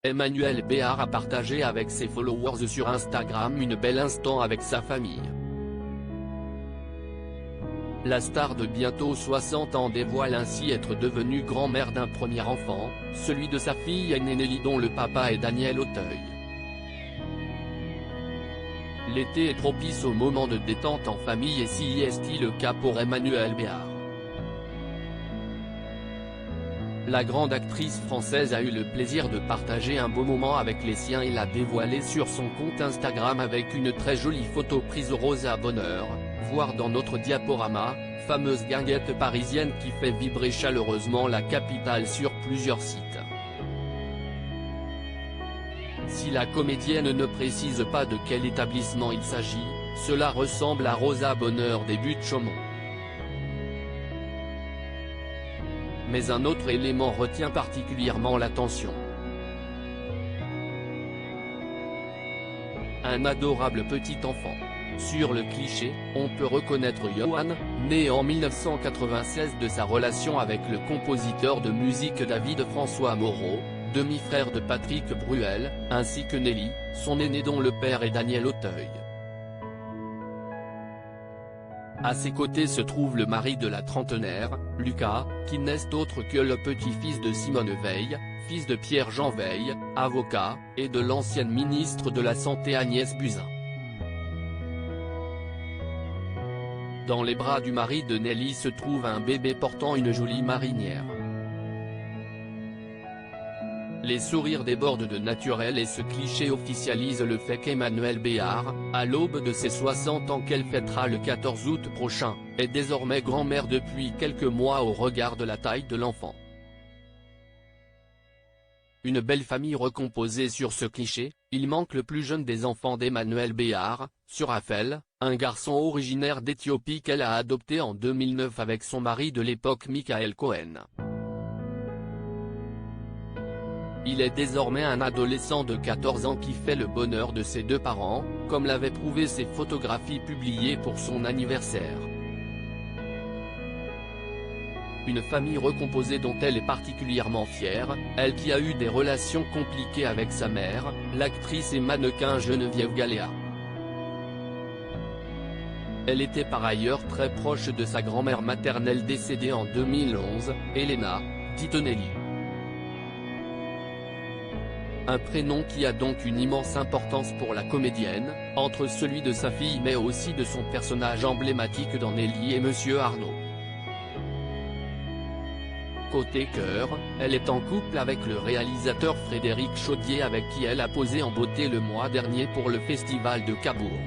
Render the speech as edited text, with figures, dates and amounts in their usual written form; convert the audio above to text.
Emmanuel Béard a partagé avec ses followers sur Instagram une belle instant avec sa famille. La star de bientôt 60 ans dévoile ainsi être devenue grand-mère d'un premier enfant, celui de sa fille aînée Nelly dont le papa est Daniel Auteuil. L'été est propice aux moments de détente en famille et si est-il le cas pour Emmanuel Béard. La grande actrice française a eu le plaisir de partager un beau moment avec les siens et l'a dévoilé sur son compte Instagram avec une très jolie photo prise au Rosa Bonheur, voir dans notre diaporama, fameuse guinguette parisienne qui fait vibrer chaleureusement la capitale sur plusieurs sites. Si la comédienne ne précise pas de quel établissement il s'agit, cela ressemble à Rosa Bonheur des Buttes-Chaumont. Mais un autre élément retient particulièrement l'attention. Un adorable petit enfant. Sur le cliché, on peut reconnaître Johan, né en 1996 de sa relation avec le compositeur de musique David François Moreau, demi-frère de Patrick Bruel, ainsi que Nelly, son aîné dont le père est Daniel Auteuil. À ses côtés se trouve le mari de la trentenaire, Lucas, qui n'est autre que le petit-fils de Simone Veil, fils de Pierre-Jean Veil, avocat, et de l'ancienne ministre de la Santé Agnès Buzyn. Dans les bras du mari de Nelly se trouve un bébé portant une jolie marinière. Les sourires débordent de naturel et ce cliché officialise le fait qu'Emmanuel Béard, à l'aube de ses 60 ans qu'elle fêtera le 14 août prochain, est désormais grand-mère depuis quelques mois au regard de la taille de l'enfant. Une belle famille recomposée sur ce cliché, il manque le plus jeune des enfants d'Emmanuel Béard, Surafel, un garçon originaire d'Éthiopie qu'elle a adopté en 2009 avec son mari de l'époque Michael Cohen. Il est désormais un adolescent de 14 ans qui fait le bonheur de ses deux parents, comme l'avaient prouvé ses photographies publiées pour son anniversaire. Une famille recomposée dont elle est particulièrement fière, elle qui a eu des relations compliquées avec sa mère, l'actrice et mannequin Geneviève Galéa. Elle était par ailleurs très proche de sa grand-mère maternelle décédée en 2011, Elena, dite Nelly. Un prénom qui a donc une immense importance pour la comédienne, entre celui de sa fille mais aussi de son personnage emblématique dans Nelly et Monsieur Arnaud. Côté cœur, elle est en couple avec le réalisateur Frédéric Chaudier avec qui elle a posé en beauté le mois dernier pour le Festival de Cabourg.